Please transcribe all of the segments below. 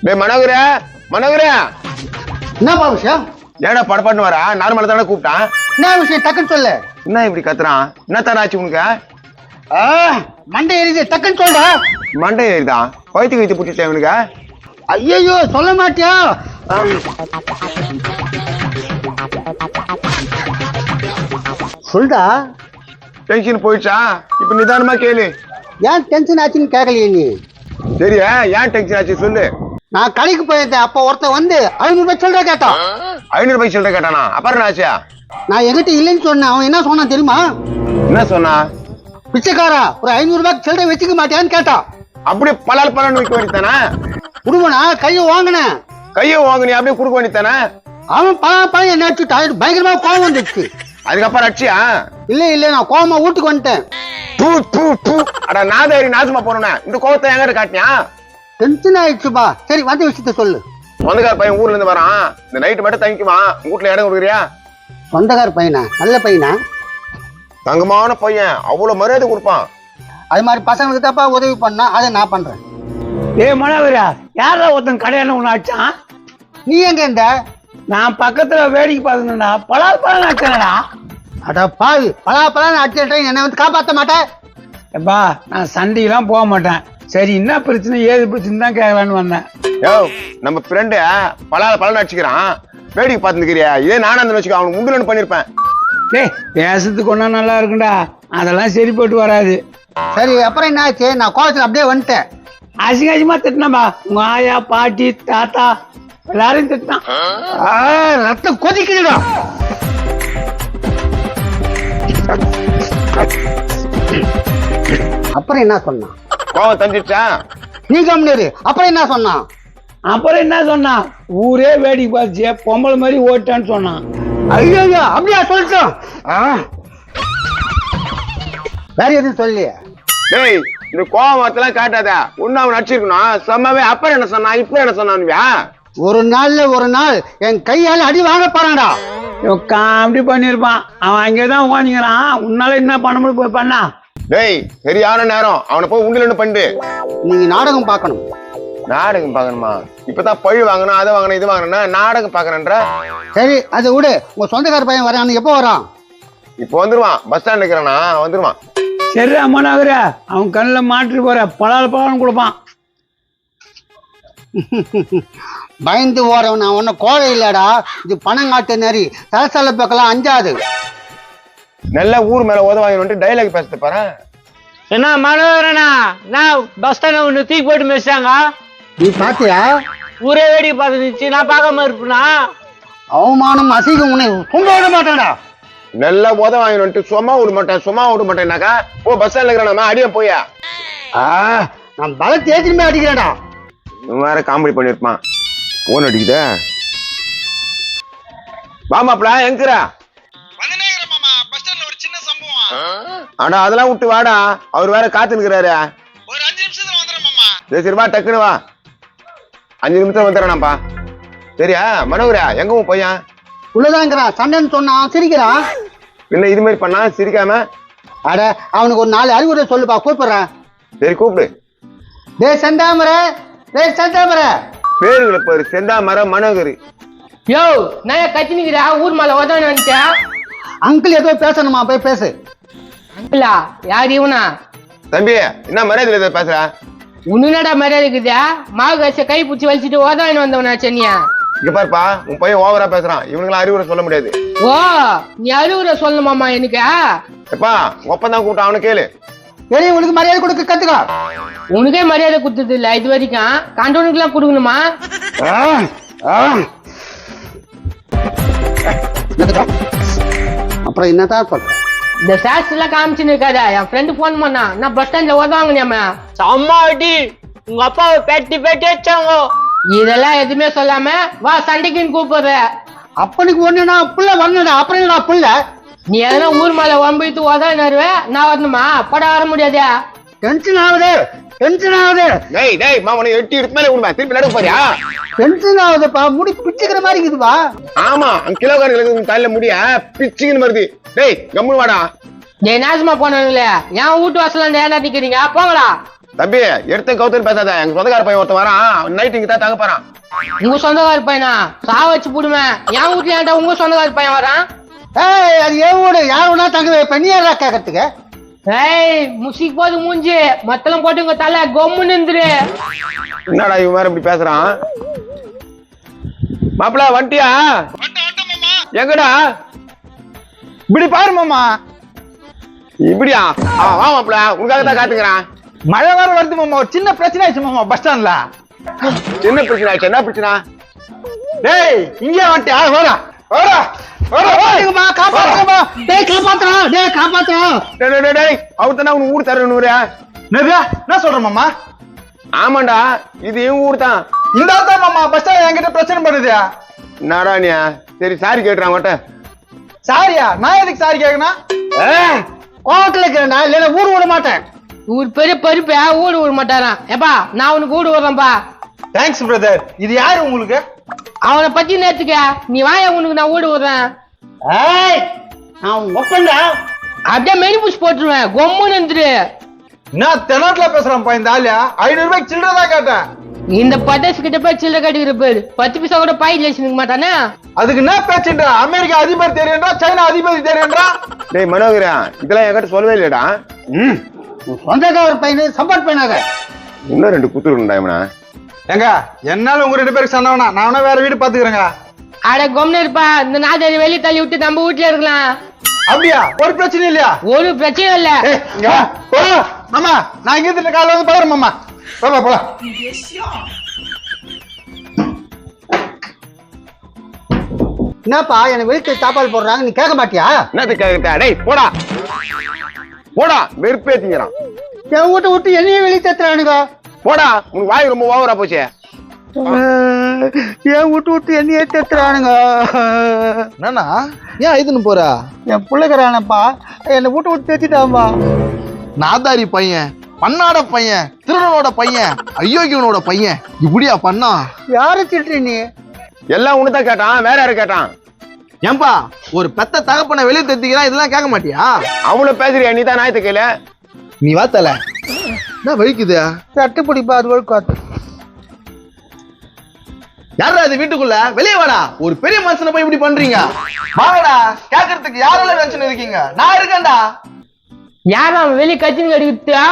டேய் மனோகரே மனோகரே, என்னப்பா விஷயம்? ஏடா படப்பாட்டு வரா? நார்மலா தானே கூப்பிட்டான். என்ன விஷயம் டக்குன்னு சொல்லு. என்ன இப்படி கத்துறான்? என்ன தராச்சு உனக்கு? மண்டை எரியுது, டக்குன்னு சொல்றா. மண்டை ஏறிதான் கோயத்துக்கு வைத்து புட்டிட்டேன் இவனுக்கு. ஐயோ சொல்ல மாட்டியா? சொல்டா. டென்ஷன் போயிடுச்சா? இப்ப நிதானமா கேளு. ஏன் டென்ஷன் ஆச்சுன்னு கேட்கலையே நீ? சரியா? ஏன் டென்ஷன் ஆச்சு சொல்லு. நான் கடைக்கு போயிருந்தேன், அப்ப ஒருத்தன் வந்து 500 ரூபாய் சொல்ற கேட்டான். 500 ரூபாய் சொல்ற கேட்டானா? அப்புறம் ஆச்சா? நான் எங்கிட்ட இல்லைன்னு சொன்னேன். அவன் என்ன சொன்னான் தெரியுமா? என்ன சொன்னா? பிச்சைக்காரா, ஒரு 500 ரூபாய்க்கு சில்லறை வச்சுக்க மாட்டியான்னு கேட்டான். அப்படி பலால் பலன்னு வைக்க வேண்டித்தானே? குடும்பனா கையை வாங்கினேன். கையை வாங்கினி அப்படியே கொடுக்க வேண்டித்தானே? அவன் பழைய என்ன அடிச்சுட்டான். பயங்கரமா கோவம் வந்துச்சு. அதுக்கப்புறம் அடிச்சியா? இல்ல நான் கோவமா வீட்டுக்கு வந்துட்டேன். நாதாரி நாசமா போறேன். இந்த கோவத்தை எங்க காட்டினியா? டென்ஷன் ஆயிடுச்சுப்பா. சரி வந்த விஷயத்த சொல்லு. சொந்தக்கார பையன் ஊர்ல இருந்து வரான். இந்த நைட்டு மட்டும் தங்கிக்குவான். வீட்டுல இடம் கொடுக்குறியா? சொந்தக்கார பையனா? நல்ல பையனா? தங்கமான பையன், அவ்வளவு மரியாதை கொடுப்பான். அது மாதிரி பசங்களுக்கு தாப்பா உதவி பண்ணா, அதை நான் பண்றேன். ஏய் மனோகரா, யாரா ஒருத்தன் கடையான ஒண்ணு அடிச்சான்? நீ எங்க இருந்த? நான் பக்கத்துல வேடிக்கை பார்த்துனா பலால் பழம் அடிச்சானடா. அட பாவி, பலான்னு அடிச்சுட்டேன். என்ன வந்து காப்பாற்ற மாட்டேன். எப்பா, நான் சண்டைக்கெல்லாம் போக மாட்டேன். சரி, என்ன பிரச்சனை ஏது பிரச்சனை தான் கேட்கலான்னு வந்தேன். யோ, நம்ம ஃப்ரெண்டு பலன்னு அடிச்சுக்கிறான். வேடிக்கை பார்த்துக்கிறியா? இதே நானும் வச்சுக்கோ, அவனுக்கு முண்டுலன்னு பண்ணிருப்பேன். டேய், பேசுறதுக்கு ஒன்னா நல்லா இருக்குண்டா, அதெல்லாம் சரிப்பட்டு வராது. சரி, அப்புறம் என்ன ஆச்சு? நான் கோவத்துல அப்படியே வந்துட்டேன். அசிங்கமா திட்டினப்பா. உங்க ஆயா, பாட்டி, தாத்தா எல்லாரும் திட்டினான். ரத்தம் கொதிக்குதுடா. அப்புறம் என்ன சொன்னான்? கோவம் தந்துச்சா? நீ கம்னரு. அப்புறம் என்ன சொன்னான்? அப்புறம் என்ன சொன்னான்? ஊரே வேடிக்கை பார்த்து பொம்பளை மாதிரி ஓட்டான்னு சொன்னான். ஐயோ, அப்படியா சொல்லிட்டோம். வேற எதுவும் சொல்லியா? டேய், இந்த கோவத்தெல்லாம் காட்டாத. ஒன்னு அவன் அடிச்சிருக்கணும். செம்மவே அப்புறம் என்ன சொன்னா, இப்ப என்ன சொன்னான்வியா? ஒரு நாள் என் கையால அடி வாங்க போறான்டா. காமெடி பண்ணிருப்பான். அவன் அங்கேதான் உட்காந்துக்கிறான். உன்னால என்ன பண்ண முடியும்? போய் பண்ணா. டேய், சரியான நேரம். அவனை போய் உண்டுலன்னு பண்ணு. நீங்க நாடகம் பார்க்கணும். நாடகம் பாக்கணுமா? இப்பதான் பழி வாங்கணும், அதை வாங்கணும், இது வாங்கணும். நாடகம் பாக்கணுன்ற. சரி, அதை விடு. உங்க சொந்தக்கார பையன் வரான்னு எப்போ வரான்? இப்ப வந்துருவான். பஸ் ஸ்டாண்ட் இருக்கிறானா? வந்துருவான். சரி அம்மனாகிற, அவன் கண்ணில் மாற்றி போற பலால் கொடுப்பான். பயந்து ஓரவன். நான் ஒன்னும் கோழை இல்லடா. இது பணங்காட்டு நரி. தலசல பக்கலாம் அஞ்சாது. நல்ல ஊர் மேல உதவாங்க டைலாக் பேசிட்டு பாரு. என்ன மனோகரனா, நான் பஸ் ஸ்டாண்ட் ஒண்ணு தூக்கி போட்டு மிச்சாங்க. நீ பாத்தியா? ஊரே வேடிக்கை பார்த்துச்சு, நான் பார்க்காம இருப்பேனா? அவமானம் அசிங்கம் உன்னை சும்மா விட மாட்டேன்டா. நல்ல உதவாங்க சும்மா விட மாட்டேன்னாக்கா. போ பஸ் ஸ்டாண்ட்ல இருக்கிறான் அடிய போயா. நான் பலத்தை ஏற்றிமே அடிக்கிறேன்டா. வேற காமெடி பண்ணிருப்பான். போன் அடிக்குத. வாமாப்ல எங்கற? ஆனா அதெல்லாம் விட்டு வாடா. அவர் வேற காத்து நிக்கிறாரு. ஒரு 5 நிமிஷத்துல வந்துறேன் மாமா. சரி வா, டக்குனு வா. 5 நிமிஷத்துல வந்துடுறானாப்பா. சரியா? மனோகரா, எங்க உன் பையன்? உள்ளதாங்கிறான். சண்டைன்னு சொன்னா சிரிக்கிறான். என்ன இது மாதிரி பண்ணா சிரிக்காம? அட, அவனுக்கு ஒரு 4 அறிவுரை சொல்லுப்பா. கூப்பிடுறேன். சரி கூப்பிடு. டேய் செந்தாமரை, பேருங்களை பாரு. செந்தாமரம், மனோகரி. யோ, நான் கத்தி நிக்கிறா. ஊர் மேல உதவன்னு வந்துட்டேன். அங்கிள் ஏதோ பேசணுமா? போய் பேசு. அங்கிளா? யார் இவனா? தம்பி, என்ன மரியாதை ஏதோ பேசுற? உன்னடா மரியாதை இருக்குதா? மாவு கட்ச கை பிடிச்சி வலிச்சுட்டு உதவன்னு வந்தவனா சென்னியா? இங்க பாருப்பா, உன் பையன் ஓவரா பேசுறான். இவனுங்களாம் அறிவுரை சொல்ல முடியாது. ஓ, நீ அறிவுரை சொல்லணுமாமா எனக்கு? எப்பா, ஒப்பந்தான் கூட்டம், அவனு கேளு. சரி, உனக்கு மரியாதை கொடுக்க கத்துக்கா. உனக்கே மரியாதை கொடுத்தது இல்ல இது வரைக்கும். கண்டவனுக்கு எல்லாம் கொடுக்கணுமா? அப்புறம் என்னதான் சொல்ற? இந்த சாக்ஸ் எல்லாம் காமிச்சுன்னு இருக்காதா? என் ஃப்ரெண்டு போன் பண்ணா, நான் பஸ் ஸ்டாண்ட்ல உதவாங்க. நம்ம அம்மா அடி, உங்க அப்பாவை பெட்டி வச்சாங்க. இதெல்லாம் எதுவுமே சொல்லாம வா சண்டைக்குன்னு கூப்பிடுற. அப்பனுக்கு ஒண்ணுனா புள்ள வரணுடா. அப்புறம் நான் புள்ள. நீ எதனா ஊர் மேல வம்பிட்டு உதவினருவே, நான் வரணுமா? பட வர முடியாதா? டென்ஷன் ஆகுது. டேய் டேய், மாமனை எட்டி எடுத்து மேலே விடுமா. திருப்பி நடுக்க போறியா? டென்ஷன் ஆகுதுப்பா. முடி பிச்சுக்கிற மாதிரி இருக்குதுப்பா. ஆமா, கிலோகாரங்களுக்கு தலையில முடிய பிச்சுக்குன்னு வருது. டேய் கம்முனு வாடா. டேய் நாசமா போனவங்களே, என் வீட்டு வாசல ஏன்னா நிக்கிறீங்க? போங்கடா. தம்பி எடுத்து கவுத்துன்னு பேசாத, எங்க சொந்தக்கார பையன் ஒருத்தன் வரான், நைட் இங்க தான் தங்க போறான். உங்க சொந்தக்கார பையனா? சா வச்சு போடுவேன். என் வீட்டுல ஏன்டா உங்க சொந்தக்கார பையன் வரான்? ஏய், அது என் வீடு, யார் வேணா தங்க வைப்ப, நீ யாரா கேட்கறதுக்கு? ஏய், முசிக்கு போது மூஞ்சி மத்தளம் போட்டு உங்க தலை கொம்முன்னு இருந்துரு. என்னடா இவன் வேற இப்படி பேசுறான்? மாப்பிள வண்டியா? எங்கடா? இப்படி பாரு மாமா, இப்படியா? வா மாப்பிள, உனக்காக தான் காத்துக்கிறேன். மழை வேற வருது மாமா, ஒரு சின்ன பிரச்சனை ஆயிடுச்சு மாமா பஸ் ஸ்டாண்ட்ல. என்ன பிரச்சனை ஆச்சு? என்ன பிரச்சனை? டேய் இங்கே வந்துட்டியா? வாடா வாடா வாடா. காப்பாத்துறா, டேய் காப்பாத்துறா, டேய் காப்பாத்துறா. டேய் அவர் தானே உனக்கு ஊர் தரணும். என்ன சொல்ற மாமா? ஆமாண்டா, இது இவங்க ஊர் தான். இந்த ஆள் தான் மாமா பஸ் ஸ்டாண்ட் என்கிட்ட பிரச்சனை பண்ணுது. என்னடா நீ? சரி சாரி கேட்டுறான் மாட்டேன். சாரியா? நான் எதுக்கு சாரி கேட்கணும்? கோவத்துல இருக்கிறேன்டா, இல்ல ஊர் விட மாட்டேன். ஊர் பெரிய பருப்ப ஊடு விட மாட்டாரான். ஏப்பா நான் உனக்கு ஊடு விடுறேன்ப்பா. Thanks brother. இது யாரு உங்களுக்கு? அவனை பத்தி நேத்துக்க நீ வாய, உனக்கு நான் ஊடு விடுறேன். ஏய், நான் ஒப்பந்தா அப்படியே மெனி புஷ் போட்டுருவேன், கொம்முன்னு இருந்துரு. நான் தெனாட்ல பேசுறேன்ப்பா. இந்த ஆளு 500 ரூபாய்க்கு சில்லறை தான் கேட்டேன். இந்த பட்டாசு கிட்ட போய் சில்லறை கட்டிக்கிற பேரு 10 பைசா கூட பாயிண்ட் வச்சுக்க மாட்டானே. அதுக்கு என்ன பேச்சுன்ற? அமெரிக்கா அதிபர் தெரியுன்றா, சைனா அதிபதி தெரியுன்றா. டேய் மனோகரா, இதெல்லாம் என்கிட்ட சொல்லவே இல்லையடா. சொந்தக்கார பையனு சப்போர்ட் பண்ணாத. இன்னும் 2 குத்துருண்டா இவனா. ஏங்க என்னால உங்க 2 பேருக்கு சண்டை வேணா, நான் வேணா வேற வீடு பாத்துக்கிறேங்க. அட கொம்னு இருப்பா, இந்த நாதாரி வெளியே தள்ளி விட்டு நம்ம வீட்டுல இருக்கலாம். அப்படியா? ஒரு பிரச்சனை இல்லையா? ஒரு பிரச்சனையும் இல்ல. மாமா நான் இங்க இருந்து காலைல வந்து பாக்குறேன் மாமா. போலாம். என்னப்பா எனக்கு வீட்டுல சாப்பாடு போடுறாங்க, நீ கேட்க மாட்டியா? என்னது கேட்டா? டேய் போடா போடா, வெறுப்பேத்திக்கிறான். என் வீட்டை விட்டு என்னையும் வெளியே தத்துறானுங்க. போடா, உனக்கு வாய் ரொம்ப ஓவரா போச்சு. என் விட்டு என்னையே தத்துறானுங்க. என்னண்ணா ஏன் இதுன்னு போற? என் பிள்ளைக்கிறானப்பா, என்னை விட்டு தேத்திட்டான்பா. நாதாரி பையன், பன்னாட பையன், திருடனோட பையன், அயோக்கியனோட பையன், இப்படியா பண்ணா? யாரு திட்டுற நீ? எல்லாம் உனதான் கேட்டான், வேற யாரு கேட்டான்? ஏன்பா ஒரு பெத்த தகப்பனை வெளியே தத்திக்கிறா, இதெல்லாம் கேட்க மாட்டியா? அவ்வளவு பேசுறியா? நீ தான் நாயத்து கையில. நீ வாத்தல என்ன வலிக்குது? சட்டு பிடிப்பா, அது காத்து. யாரா இது வீட்டுக்குள்ள? வெளியே வாடா. ஒரு பெரிய மனுஷனை போய் இப்படி பண்றீங்க? வாடா, கேட்கறதுக்கு யாரெல்லாம் டென்ஷன் இருக்கீங்க? நான் இருக்கேன்டா. யாரும் அவன் வெளியே கத்தின்னு கடிக்கிட்டா?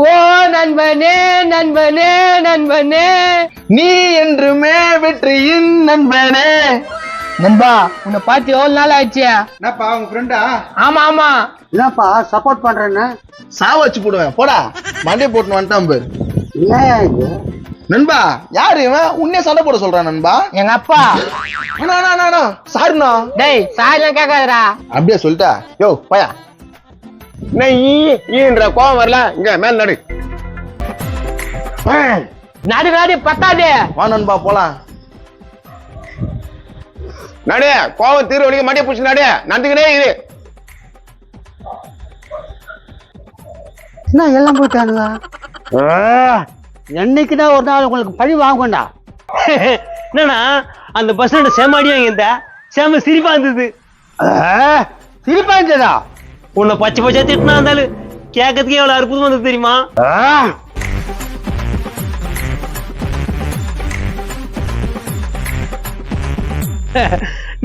ஓ நண்பனே நண்பனே நண்பனே, நீ என்றுமே வெற்றியின் நண்பனே. நண்பா உன்னை பார்த்து எவ்வளவு நாள் ஆச்சு? என்னப்பா உங்க ஃப்ரெண்டா? ஆமா ஆமா. என்னப்பா சப்போர்ட் பண்றேன்னு? சாவ வச்சு போடுவேன். போடா, மண்டே போட்டு வந்துட்டான் பாரு. ஏன் இது? நண்பா யாரு இவன்? உன்னே சண்டை போட சொல்றான் நண்பா. எங்க அப்பா. சாருண்ணா. டேய் சாயெல்லாம் கேட்காதடா. அப்படியே சொல்லிட்டா. யோ பயா, என்ன ஈன்ற கோவம் வரல? இங்க மேல நடு. நடு நடு பத்தாது. வா நண்பா போலாம். நடு, கோவம் தீர்வு வலிக்க மாட்டிய புடிச்சு நடு. நந்துக்கினே இரு. என்ன எல்லாம் போயிட்டானுங்க? என்னைக்குதான் ஒரு நாள் உங்களுக்கு பழி வாங்கண்டா. என்னன்னா அந்த பஸ் ஸ்டாண்ட் செமாடியா இந்த செம சிரிப்பா இருந்தது. சிரிப்பா இருந்ததா? உன்னை பச்சை பச்சை திட்டினா இருந்தாலும் கேட்கறதுக்கே எவ்வளவு அற்புதமா இருந்தது தெரியுமா?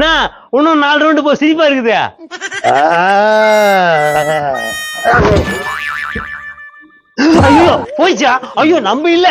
நான் இன்னும் 4 ரவுண்டு போ, சிரிப்பா இருக்குது. ஐயோ போயிச்சா? ஐயோ நம்ம இல்ல.